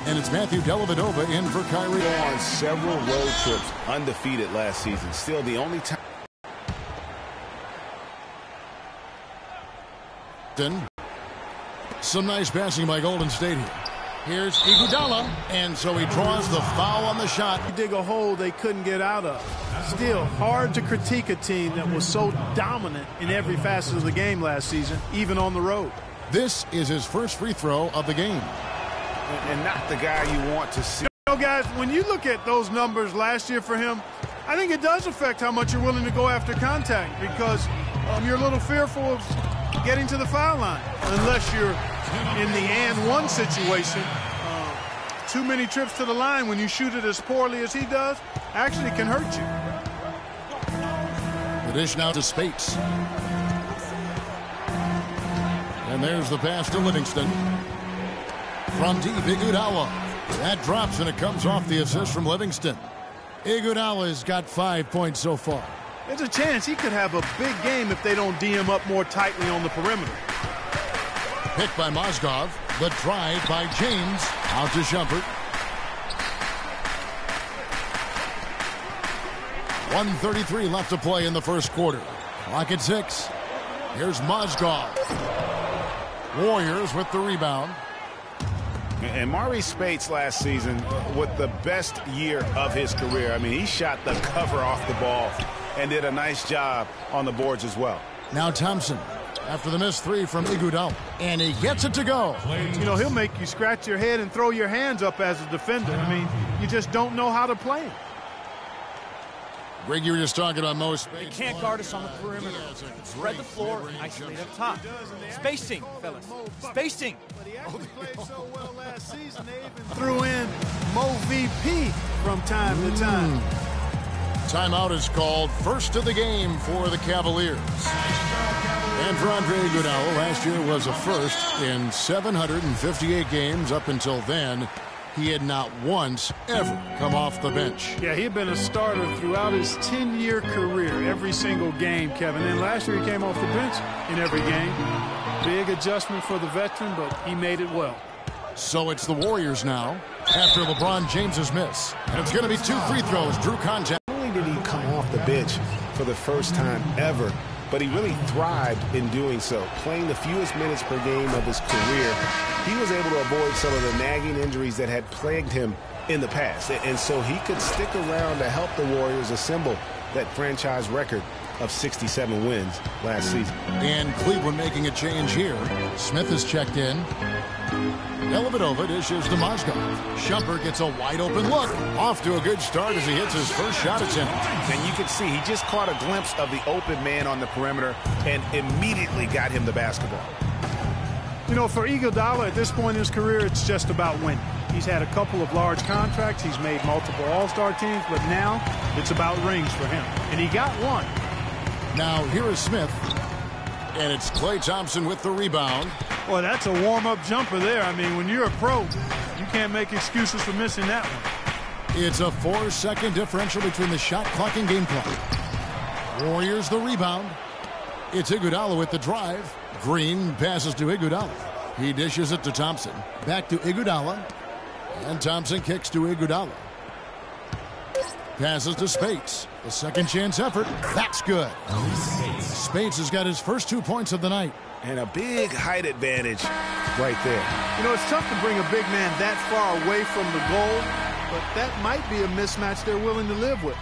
And it's Matthew Dellavedova in for Kyrie. On several road trips, undefeated last season. Still the only time. Some nice passing by Golden State here. Here's Iguodala, and so he draws the foul on the shot. You dig a hole they couldn't get out of. Still, hard to critique a team that was so dominant in every facet of the game last season, even on the road. This is his first free throw of the game. And not the guy you want to see. You know, guys, when you look at those numbers last year for him, I think it does affect how much you're willing to go after contact because you're a little fearful of getting to the foul line unless you're in the and one situation. Too many trips to the line when you shoot it as poorly as he does actually can hurt you. The dish now to Spates. And there's the pass to Livingston. From deep, Iguodala. That drops and it comes off the assist from Livingston. Iguodala has got 5 points so far. There's a chance he could have a big game if they don't D him up more tightly on the perimeter. Picked by Mozgov. The drive by James. Out to Shumpert. 1:33 left to play in the first quarter. Clock at 6. Here's Mozgov. Warriors with the rebound. And Maurice Spates last season with the best year of his career. I mean, he shot the cover off the ball and did a nice job on the boards as well. Now Thompson after the missed three from Iguodala, and he gets it to go. You know, he'll make you scratch your head and throw your hands up as a defender. I mean, you just don't know how to play him. Greg, you were just talking about Mo Spates. He can't guard us on the perimeter. Spread the floor, isolate up top. Spacing, fellas. Spacing. But he actually played so well last season, they even threw in Mo VP from time to time. Timeout is called. First of the game for the Cavaliers. And for Andre Iguodala, last year was a first in 758 games. Up until then, he had not once ever come off the bench. Yeah, he had been a starter throughout his 10-year career, every single game, Kevin. And last year he came off the bench in every game. Big adjustment for the veteran, but he made it well. So it's the Warriors now after LeBron James's miss. And it's going to be 2 free throws. Drew contact. Not only did he come off the bench for the first time ever, but he really thrived in doing so. Playing the fewest minutes per game of his career, he was able to avoid some of the nagging injuries that had plagued him in the past. And so he could stick around to help the Warriors assemble that franchise record of 67 wins last season. And Cleveland making a change here. Smith has checked in. Dellavedova dishes to Mozgov. Shumpert gets a wide open look. Off to a good start as he hits his first shot attempt. And you can see he just caught a glimpse of the open man on the perimeter and immediately got him the basketball. You know, for Iguodala at this point in his career, it's just about winning. He's had a couple of large contracts. He's made multiple All-Star teams, but now it's about rings for him. And he got one. Now here is Smith. And it's Klay Thompson with the rebound. Well, that's a warm-up jumper there. I mean, when you're a pro, you can't make excuses for missing that one. It's a 4-second differential between the shot clock and game clock. Warriors the rebound. It's Iguodala with the drive. Green passes to Iguodala. He dishes it to Thompson. Back to Iguodala. And Thompson kicks to Iguodala. Passes to Spates. The second chance effort. That's good. Spates has got his first 2 points of the night. And a big height advantage right there. You know, it's tough to bring a big man that far away from the goal, but that might be a mismatch they're willing to live with.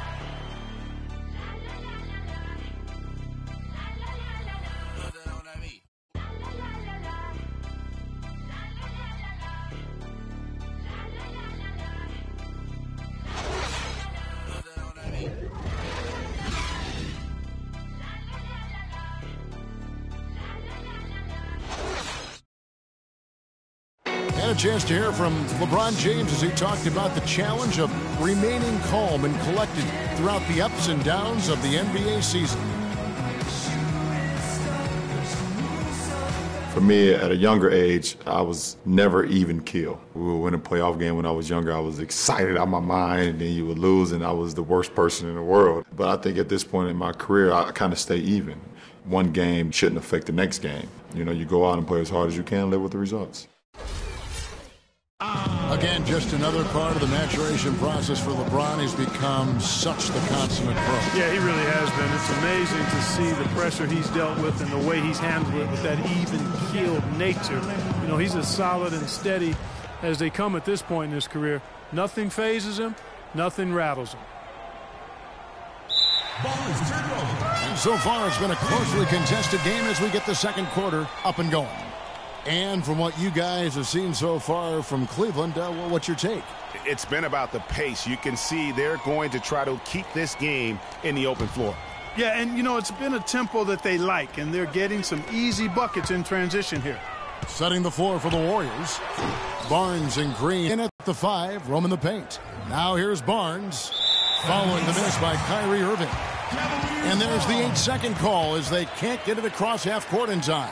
And a chance to hear from LeBron James as he talked about the challenge of remaining calm and collected throughout the ups and downs of the NBA season. For me, at a younger age, I was never even keel. We would win a playoff game when I was younger. I was excited out of my mind, and then you would lose, and I was the worst person in the world. But I think at this point in my career, I kind of stay even. One game shouldn't affect the next game. You know, you go out and play as hard as you can, live with the results. Again, just another part of the maturation process for LeBron. He's become such the consummate pro. Yeah, he really has been. It's amazing to see the pressure he's dealt with and the way he's handled it with that even-keeled nature. You know, he's as solid and steady as they come at this point in his career. Nothing phases him. Nothing rattles him. And so far, it's been a closely contested game as we get the second quarter up and going. And from what you guys have seen so far from Cleveland, what's your take? It's been about the pace. You can see they're going to try to keep this game in the open floor. Yeah, and, you know, it's been a tempo that they like, and they're getting some easy buckets in transition here. Setting the floor for the Warriors. Barnes and Green in at the 5, roaming the paint. Now here's Barnes, following the miss by Kyrie Irving. And there's the 8-second call as they can't get it across half court in time.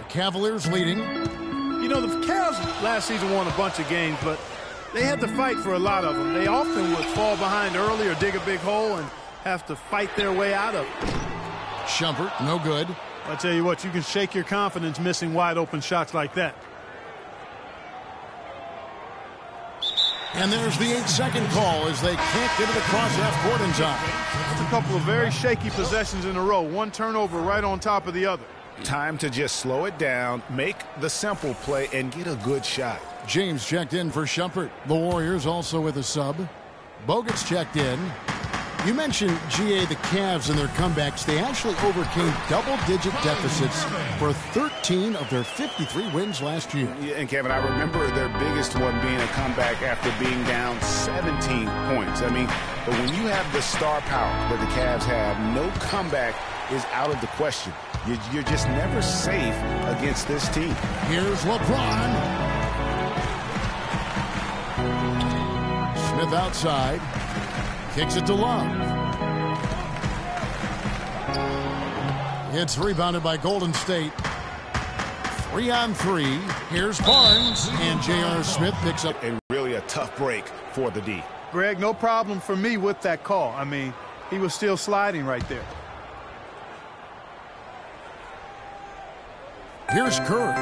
Cavaliers leading. You know, the Cavs last season won a bunch of games, but they had to fight for a lot of them. They often would fall behind early or dig a big hole and have to fight their way out of it. Shumpert, no good. I tell you what, you can shake your confidence missing wide open shots like that. And there's the 8-second call as they can't get it across half court in time. That's a couple of very shaky possessions in a row. One turnover right on top of the other. Time to just slow it down, make the simple play, and get a good shot. James checked in for Shumpert. The Warriors also with a sub. Bogut's checked in. You mentioned, GA, the Cavs and their comebacks. They actually overcame double-digit deficits for 13 of their 53 wins last year. Yeah, and, Kevin, I remember their biggest one being a comeback after being down 17 points. I mean, but when you have the star power that the Cavs have, no comeback is out of the question. You're just never safe against this team. Here's LeBron. Smith outside. Kicks it to Love. It's rebounded by Golden State. 3-on-3. Here's Barnes. And J.R. Smith picks up. And really a tough break for the D. Greg, no problem for me with that call. I mean, he was still sliding right there. Here's Curry.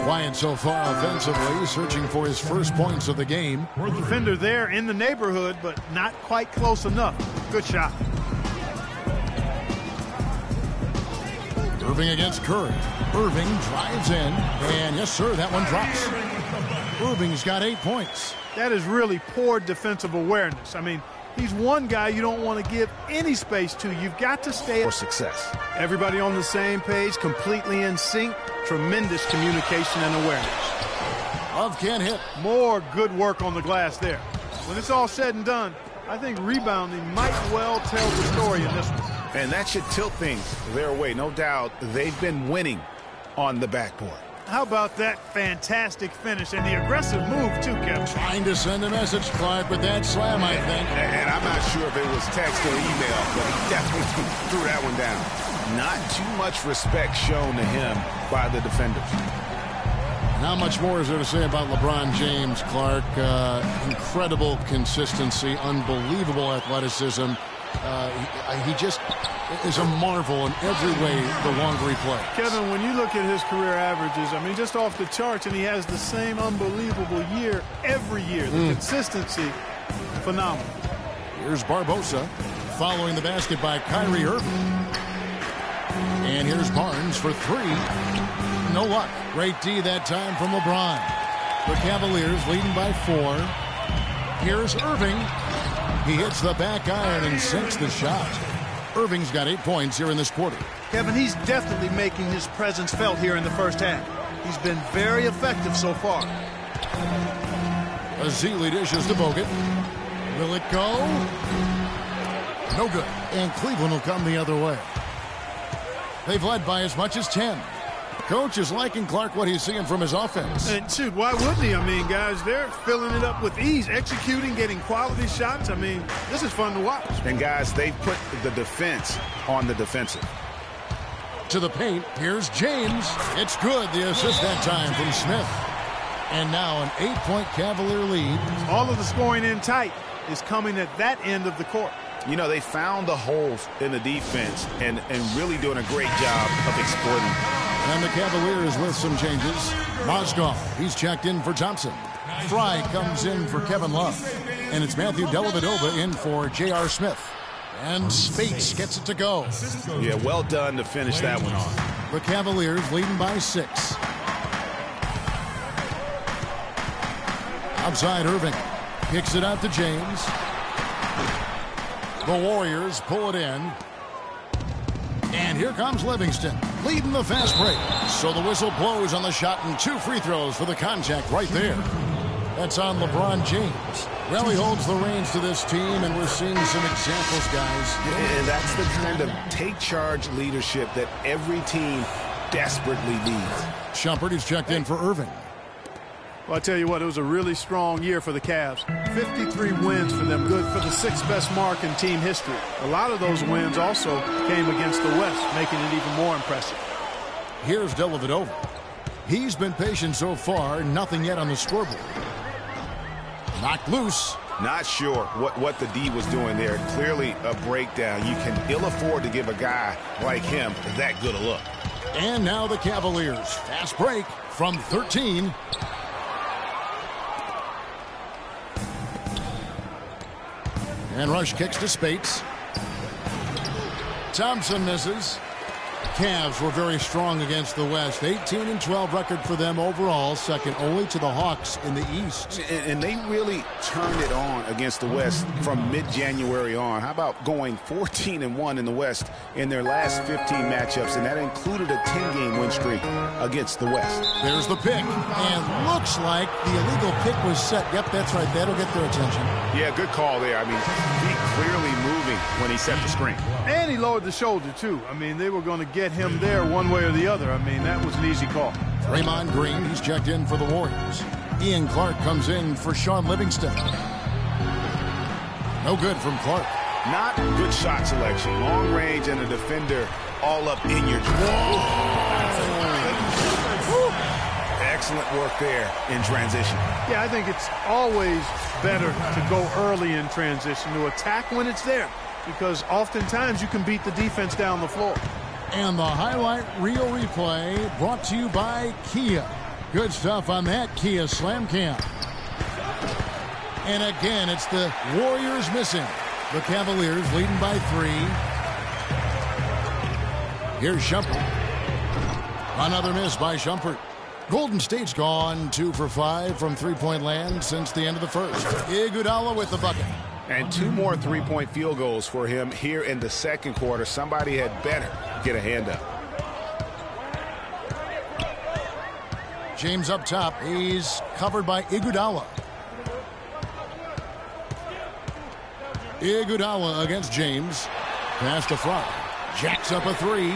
Quiet so far offensively, searching for his first points of the game. Defender there in the neighborhood, but not quite close enough. Good shot. Irving against Curry. Irving drives in, and yes, sir, that one drops. Irving's got 8 points. That is really poor defensive awareness. I mean, he's one guy you don't want to give any space to. You've got to stay for success. Everybody on the same page, completely in sync. Tremendous communication and awareness. Love can't hit. More good work on the glass there. When it's all said and done, I think rebounding might well tell the story in this one. And that should tilt things their way. No doubt they've been winning on the backboard. How about that fantastic finish and the aggressive move, too, Kevin? Trying to send a message, Clark, with that slam, I think. And I'm not sure if it was text or email, but he definitely threw that one down. Not too much respect shown to him by the defenders. How much more is there to say about LeBron James, Clark? Incredible consistency, unbelievable athleticism. He just is a marvel in every way the longer he plays. Kevin, when you look at his career averages, I mean, just off the charts, and he has the same unbelievable year every year. The consistency, phenomenal. Here's Barbosa following the basket by Kyrie Irving. And here's Barnes for 3. No luck. Great D that time from LeBron. The Cavaliers leading by 4. Here's Irving. He hits the back iron and sinks the shot. Irving's got 8 points here in this quarter. Kevin, he's definitely making his presence felt here in the first half. He's been very effective so far. Azili dishes to Bogut. Will it go? No good. And Cleveland will come the other way. They've led by as much as 10. Coach is liking Clark what he's seeing from his offense. And shoot, why wouldn't he? I mean, guys, they're filling it up with ease, executing, getting quality shots. I mean, this is fun to watch. And guys, they've put the defense on the defensive. To the paint, here's James. It's good, the assist that time from Smith. And now an 8-point Cavalier lead. All of the scoring in tight is coming at that end of the court. You know, they found the holes in the defense and really doing a great job of exploiting them. And the Cavaliers with some changes. Mozgov, he's checked in for Thompson. Fry comes in for Kevin Love. And it's Matthew Dellavedova in for J.R. Smith. And Spates gets it to go. Yeah, well done to finish that one off. The Cavaliers leading by 6. Outside Irving. Kicks it out to James. The Warriors pull it in. And here comes Livingston, leading the fast break. So the whistle blows on the shot and 2 free throws for the contact right there. That's on LeBron James. Well, he holds the reins to this team, and we're seeing some examples, guys. And that's the kind of take-charge leadership that every team desperately needs. Shumpert is checked in for Irving. Well, I tell you what, it was a really strong year for the Cavs. 53 wins for them, good for the 6th best mark in team history. A lot of those wins also came against the West, making it even more impressive. Here's Dellavedova. He's been patient so far, nothing yet on the scoreboard. Knocked loose. Not sure what the D was doing there. Clearly a breakdown. You can ill afford to give a guy like him that good a look. And now the Cavaliers. Fast break from 13. And Rush kicks to Spates. Thompson misses. Cavs were very strong against the West. 18-12 record for them overall, second only to the Hawks in the East. And they really turned it on against the West from mid-January on. How about going 14-1 in the West in their last 15 matchups, and that included a 10-game win streak against the West. There's the pick, and looks like the illegal pick was set. Yep, that's right. That'll get their attention. Yeah, good call there. I mean, feet clearly moving when he set the screen. And he lowered the shoulder, too. I mean, they were going to get him there one way or the other. I mean, that was an easy call. Draymond Green, he's checked in for the Warriors. Ian Clark comes in for Sean Livingston. No good from Clark. Not good shot selection. Long range and a defender all up in your Excellent work there in transition. Yeah, I think it's always better to go early in transition, to attack when it's there, because oftentimes you can beat the defense down the floor. And the highlight reel replay brought to you by Kia. Good stuff on that Kia Slam Cam. And again, it's the Warriors missing. The Cavaliers leading by 3. Here's Shumpert. Another miss by Shumpert. Golden State's gone 2 for 5 from three-point land since the end of the first. Iguodala with the bucket. And 2 more three-point field goals for him here in the second quarter. Somebody had better get a hand up. James up top. He's covered by Iguodala. Iguodala against James. Pass to Fry. Jacks up a 3.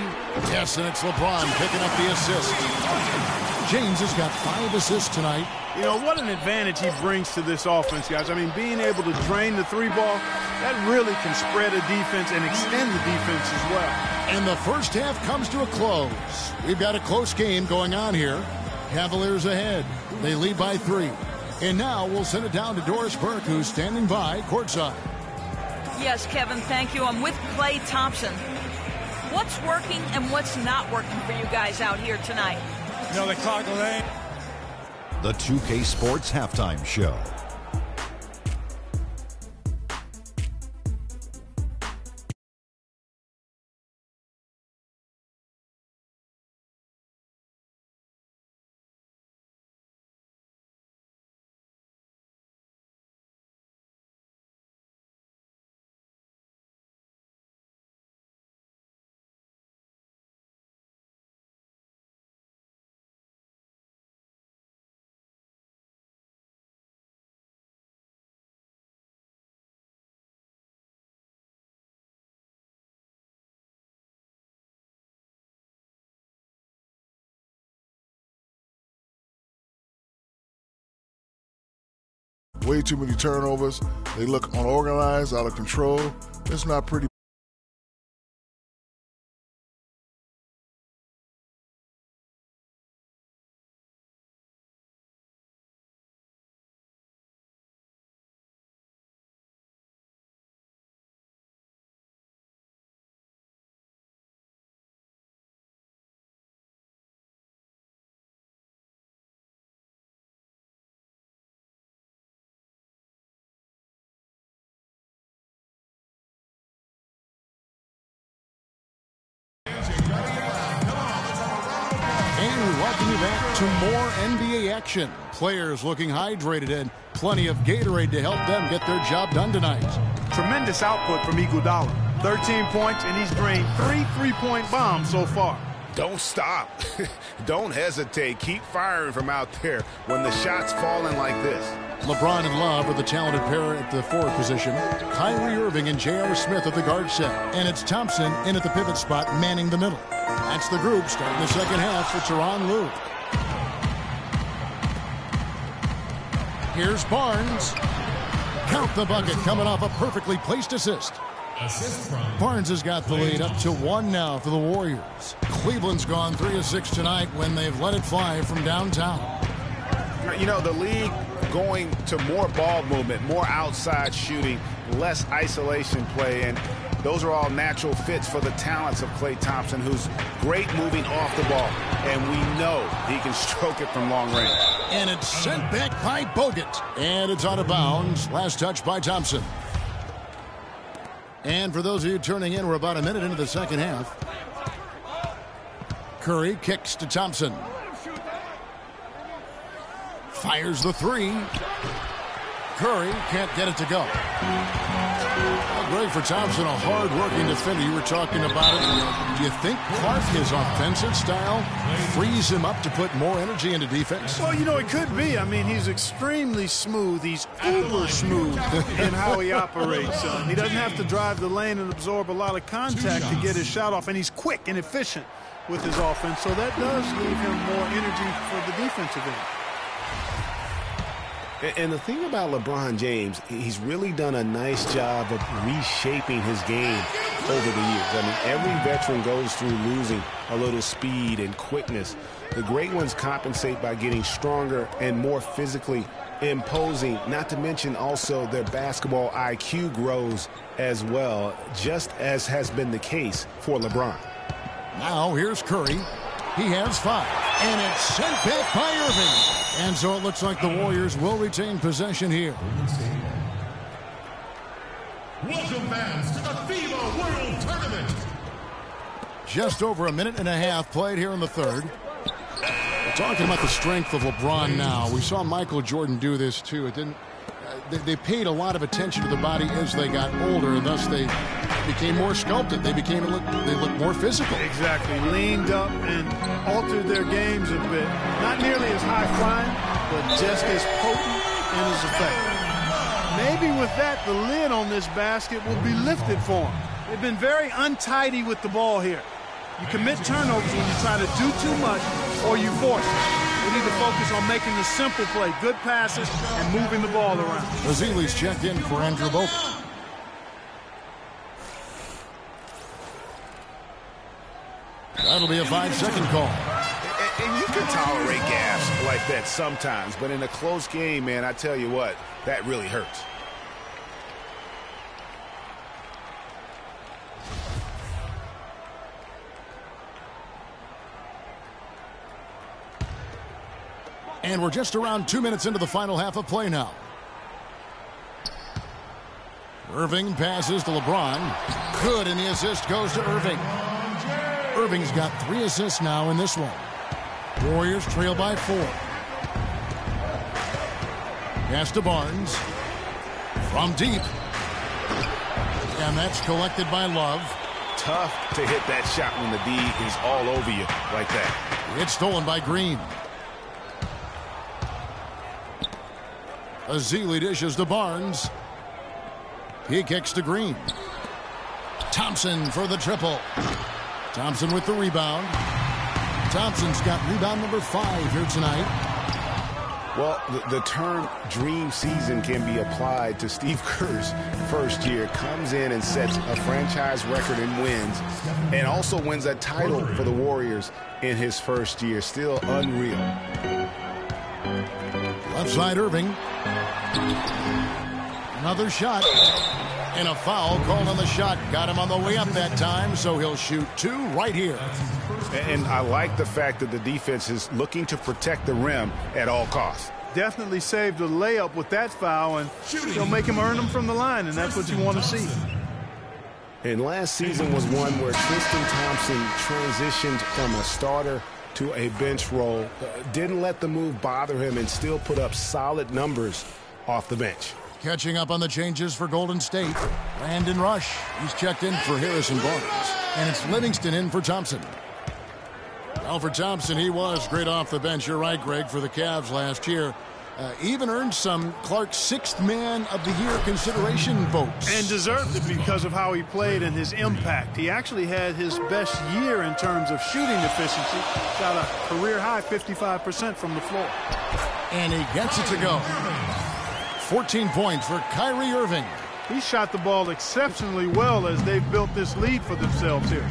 Yes, and it's LeBron picking up the assist. James has got 5 assists tonight. You know, what an advantage he brings to this offense, guys. I mean, being able to drain the 3-ball, that really can spread a defense and extend the defense as well. And the first half comes to a close. We've got a close game going on here. Cavaliers ahead. They lead by 3. And now we'll send it down to Doris Burke, who's standing by courtside. Yes, Kevin, thank you. I'm with Klay Thompson. What's working and what's not working for you guys out here tonight? You know, they clock the lane. The 2K Sports Halftime Show. Way too many turnovers. They look unorganized, out of control. It's not pretty. to more NBA action. Players looking hydrated and plenty of Gatorade to help them get their job done tonight. Tremendous output from Iguodala. 13 points, and he's drained 3 3-point bombs so far. Don't stop. Don't hesitate. Keep firing from out there when the shot's falling like this. LeBron and Love are the talented pair at the forward position. Kyrie Irving and J.R. Smith at the guard set. And it's Thompson in at the pivot spot, manning the middle. That's the group starting the second half for Tyronn Lue. Here's Barnes. Count the bucket, coming off a perfectly placed assist. Barnes has got the lead up to 1 now for the Warriors. Cleveland's gone 3 of 6 tonight when they've let it fly from downtown. You know, the league going to more ball movement, more outside shooting, less isolation play, and those are all natural fits for the talents of Klay Thompson, who's great moving off the ball, and we know he can stroke it from long range. And it's sent back by Bogut. And it's out of bounds. Last touch by Thompson. And for those of you turning in, we're about a minute into the second half. Curry kicks to Thompson. Fires the 3. Curry can't get it to go. Great for Thompson, a hard-working defender. You were talking about it. Do you think Clark, his offensive style, frees him up to put more energy into defense? Well, you know, it could be. I mean, he's extremely smooth. He's uber smooth in how he operates. He doesn't have to drive the lane and absorb a lot of contact to get his shot off, and he's quick and efficient with his offense, so that does leave him more energy for the defensive end. And the thing about LeBron James, he's really done a nice job of reshaping his game over the years. I mean, every veteran goes through losing a little speed and quickness. The great ones compensate by getting stronger and more physically imposing, not to mention also their basketball IQ grows as well, just as has been the case for LeBron. Now here's Curry. He has 5. And it's sent back by Irving. And so it looks like the Warriors will retain possession here. Welcome fans to the FIBA World Tournament. Just over a minute and a half played here in the third. We're talking about the strength of LeBron now. We saw Michael Jordan do this too. It didn't. They paid a lot of attention to the body as they got older, and thus they became more sculpted. They looked more physical. Exactly. Leaned up and altered their games a bit. Not nearly as high flying, but just as potent and as effective. Maybe with that, the lid on this basket will be lifted for them. They've been very untidy with the ball here. You commit turnovers when you try to do too much or you force it. We need to focus on making the simple play, good passes, and moving the ball around. Ezeli's checked in for Andrew Bogut. That'll be a 5-second call. And you can tolerate gaps like that sometimes, but in a close game, man, I tell you what, that really hurts. And we're just around 2 minutes into the final half of play now. Irving passes to LeBron. Good, and the assist goes to Irving. Irving's got 3 assists now in this one. Warriors trail by 4. Pass to Barnes. From deep. And that's collected by Love. Tough to hit that shot when the D is all over you like that. It's stolen by Green. Ezeli dishes to Barnes. He kicks to Green. Thompson for the triple. Thompson with the rebound. Thompson's got rebound number 5 here tonight. Well, the term dream season can be applied to Steve Kerr's first year. Comes in and sets a franchise record in wins and also wins a title for the Warriors in his first year. Still unreal. Left side Irving. Another shot. And a foul called on the shot. Got him on the way up that time, so he'll shoot 2 right here. And I like the fact that the defense is looking to protect the rim at all costs. Definitely saved a layup with that foul, and he'll make him earn them from the line, and that's what you want to see. And last season was one where Tristan Thompson transitioned from a starter to a bench role. Didn't let the move bother him and still put up solid numbers off the bench. Catching up on the changes for Golden State, Brandon Rush. He's checked in for Harrison Barnes. And it's Livingston in for Thompson. Well, for Thompson, he was great off the bench. You're right, Greg, for the Cavs last year. Even earned some Clark's sixth man of the year consideration votes. And deserved it because of how he played and his impact. He actually had his best year in terms of shooting efficiency. Shot a career high 55% from the floor. And he gets it to go. 14 points for Kyrie Irving. He shot the ball exceptionally well as they've built this lead for themselves here.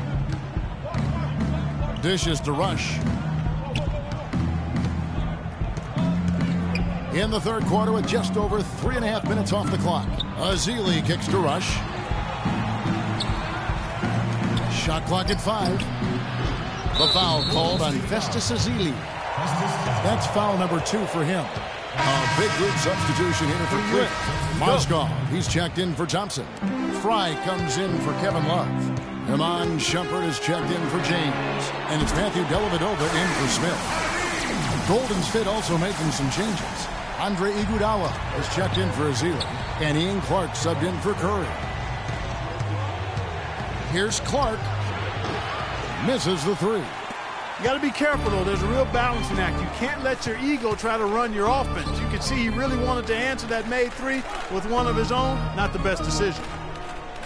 Dishes to Rush. In the third quarter with just over 3.5 minutes off the clock. Ezeli kicks to Rush. Shot clock at 5. The foul called on Festus Ezeli. That's foul number 2 for him. A big group substitution here for Cliff. Mozgov, he's checked in for Thompson. Fry comes in for Kevin Love. Iman Shumpert is checked in for James. And it's Matthew Dellavedova in for Smith. Golden State also making some changes. Andre Iguodala is checked in for Ezeli. And Ian Clark subbed in for Curry. Here's Clark. Misses the 3. You got to be careful, though. There's a real balancing act. You can't let your ego try to run your offense. You can see he really wanted to answer that made 3 with one of his own. Not the best decision.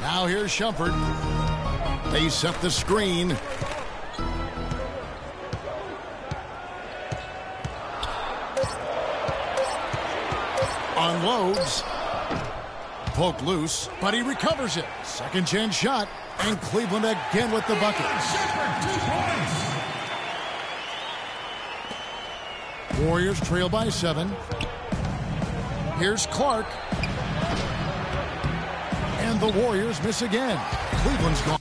Now here's Shumpert. They set the screen. Unloads. Poke loose, but he recovers it. Second chance shot, and Cleveland again with the bucket. Warriors trail by 7. Here's Clark. And the Warriors miss again. Cleveland's gone.